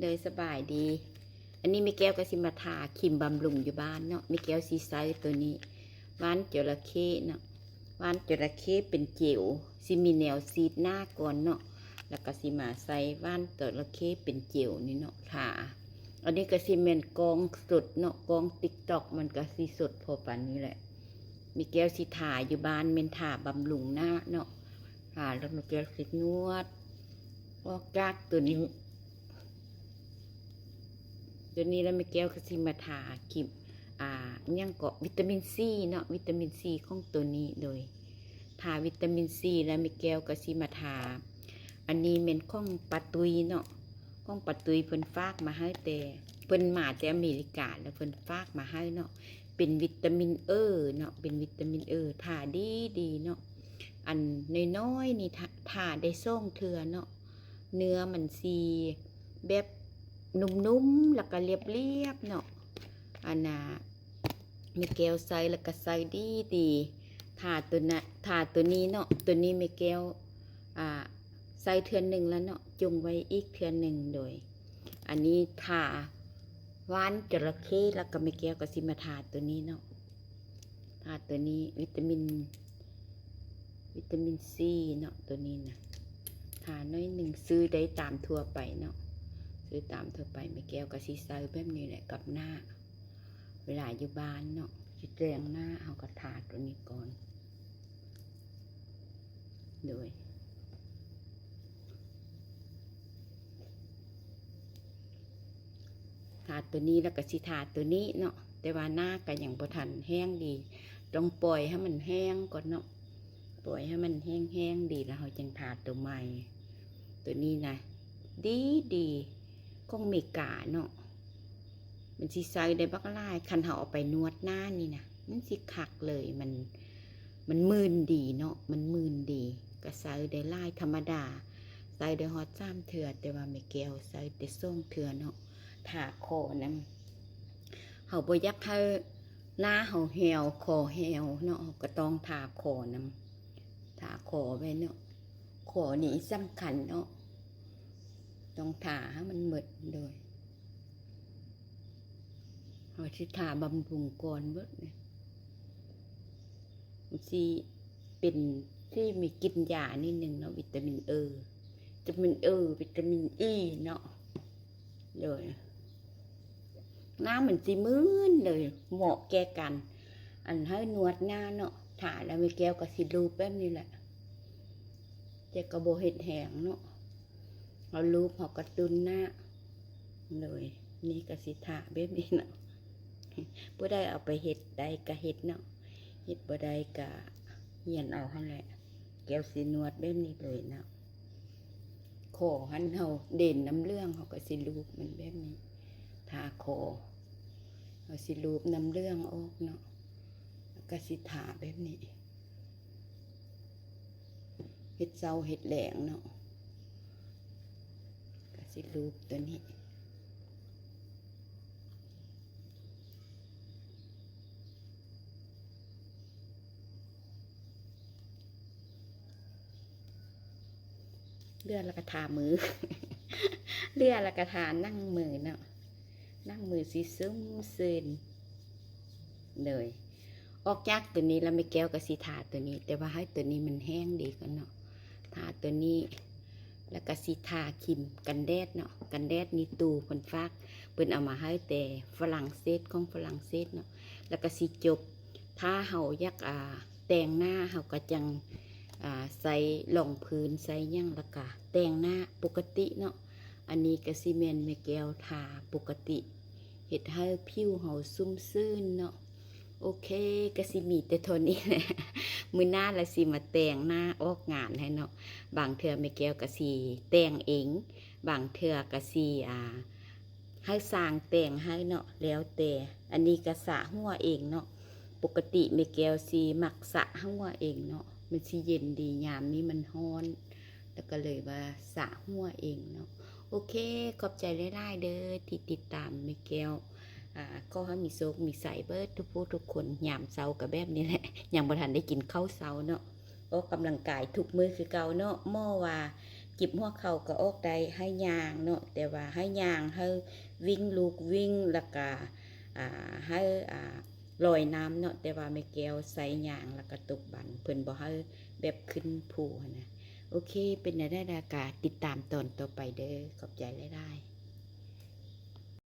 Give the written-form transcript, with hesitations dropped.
เลยสบายดีอันนี้มีแก้วก็สิมาทาครีมบำรุงอยู่บ้านเนาะมีแก้วซีไซส์ตัวนี้หวานจระเข้เนาะหวานจระเข้เป็นเจลซิมีแนวซีดหน้าก่อนเนาะแล้วก็สิมาใส่หวานจระเข้เป็นเจลนี่เนาะทาอันนี้ก็สิเมนกองสดเนาะกองติ๊กตอกมันก็สิสดพอปานนี้แหละมีแก้วสิทาอยู่บ้านเมนทาบำรุงหน้าเนาะทาแล้วมีแก้วสินวดออกจากตัวนี้แล้วมีแก้วก็สิมาทาครีมยังเกาะวิตามินซีเนาะวิตามินซีของตัวนี้โดยทาวิตามินซีแล้วมีแก้วก็สิมาทาอันนี้เป็นของปาตุยเนาะของปาตุยเพิ่นฝากมาให้แต่เพิ่นมาจากอเมริกาแล้วเพิ่นฝากมาให้เนาะเป็นวิตามินเนาะเป็นวิตามินทาดีเนาะอันน้อยๆนี่ทาได้ส่งเถื่อเนาะเนื้อมันสีแบบนุ่มๆแล้วก็เรียบๆเนาะอันน่ะมีแก้วใส่แล้วก็ใส่ดีทาตัวนี้เนาะตัวนี้มีแก้วใส่เทือนหนึ่งแล้วเนาะจุ่มไว้อีกเทือนหนึ่งโดยอันนี้ทาหวานจระเข้แล้วก็มีแก้วก็สิมาทาตัวนี้เนาะทาตัวนี้วิตามินซีเนาะตัวนี้นะทาน้อยหนึ่งซื้อได้ตามทั่วไปเนาะซื้อตามทั่วไปไม่แก้วกับซีไซแบบนี้แหละกับหน้าเวลาอยู่บ้านเนาะจุดแรงหน้าเอากระถาตัวนี้ก่อนโดยทาตัวนี้แล้วก็สิทาตัวนี้เนาะแต่ว่าหน้าก็ยังบ่ทันแห้งดีต้องปล่อยให้มันแห้งก่อนเนาะปล่อยให้มันแห้งดีแล้วเราจึงทาตัวใหม่ตัวนี้นะดีของเมกาเนาะมันสิใส่ได้บักลายคันเขาเอาไปนวดหน้านี่นะมันสิคักเลยมันมืนดีเนาะมันมืนดีก็ใส่ได้ลายธรรมดาใส่ได้ฮอต3 เถื่อแต่ว่าไม่แก้วใส่ได้2 เถื่อเนาะทาคอนั้นเขาบ่อยากให้หน้าเขาเหี่ยวคอเหี่ยวเนาะก็ต้องทาคอนั้นทาคอไว้เนาะคอนี่สำคัญเนาะต้องทาให้มันหมดโดยเอาสิทาบำรุงก่อนเบิดเนี่ยมันสิเป็นที่มีกินยานิดนึงเนาะวิตามินวิตามินเนาะเลยน้ำมันสิมื้นเลยเหมาะแก่กันอันให้นวดหน้าเนาะทาแล้วมีแก้วกับสิรูปแบบนี้แหละแต่กระโบเห็ดแห้งเนาะเอารูปเขากระตุ้นหน้าเลยนี่ก็สิทาแบบนี้เนาะบ่ได้เอาไปเห็ดได้ก็เห็ดเนาะเห็ดบ่ได้ก็เหียนเอาหั่นแหละแก้วสินวดแบบนี้เลยเนาะคอหันเฮาเด่นน้ำเรื่องเขาก็สิรูปมันแบบนี้ทาคอเอาสิรูปน้ำเรื่องออกเนาะก็สิทาแบบนี้เห็ดเศร้าเห็ดแหลงเนาะก็สิรูปตัวนี้เลื่อนแล้วก็ทามือ เลื่อนแล้วก็ทานั่งมือเนาะนั่งมือสีซึมซึนเลยออกจากตัวนี้แล้วไม่แก้วกับสีทาตัวนี้แต่ว่าให้ตัวนี้มันแห้งดีกันเนาะทาตัวนี้แล้วก็สีทาครีมกันแดดเนาะกันแดดนี่ตูเพิ่นฝากเพิ่นเอามาให้แต่ฝรั่งเศสของฝรั่งเศสเนาะแล้วก็สีจบถ้าเฮาอยากแต่งหน้าเฮาก็จังใส่รองพื้นใส่ย่างแล้วก็แต่งหน้าปกติเนาะอันนี้ก็ซีเมนต์แม่แก้วทาปกติเฮ็ดให้ผิวเฮาซุ่มซื่นเนาะโอเคก็สิมีแต่เท่านี้แหละมื้อหน้าละสิมาแต่งหน้าออกงานให้เนาะบางเทื่อแม่แก้วก็สิแต่งเองบางเทื่อก็สิให้สร้างแต่งให้เนาะแล้วแต่อันนี้ก็สระหัวเองเนาะปกติแม่แก้วสิมักสระหัวเองเนาะมันสิเย็นดียามนี้มันร้อนแล้วก็เลยว่าสระหัวเองเนาะโอเคขอบใจหลายๆเด้อที่ติดตามแม่แก้วก็ให้มีโซกมีใส่เบิร์ดทุกคนยามเช้ากับแบบนี้แหละยังบ่ทันได้กินข้าวเช้าเนาะก็กำลังกายทุกมื้อคือเก่าเนาะหม้อว่า จิบหัวเข่าก็ออกได้ให้ย่างเนาะแต่ว่าให้ย่างให้วิ่งลูกวิ่งแล้วก็ให้ลอยน้ำเนาะแต่ว่าแม่แก้วใส่ย่างแล้วก็ตกบันเพิ่นบ่ให้แบบขึ้นภูนะโอเคเป็นได้ดากาติดตามตอนต่อไปเด้อขอบใจหลายๆ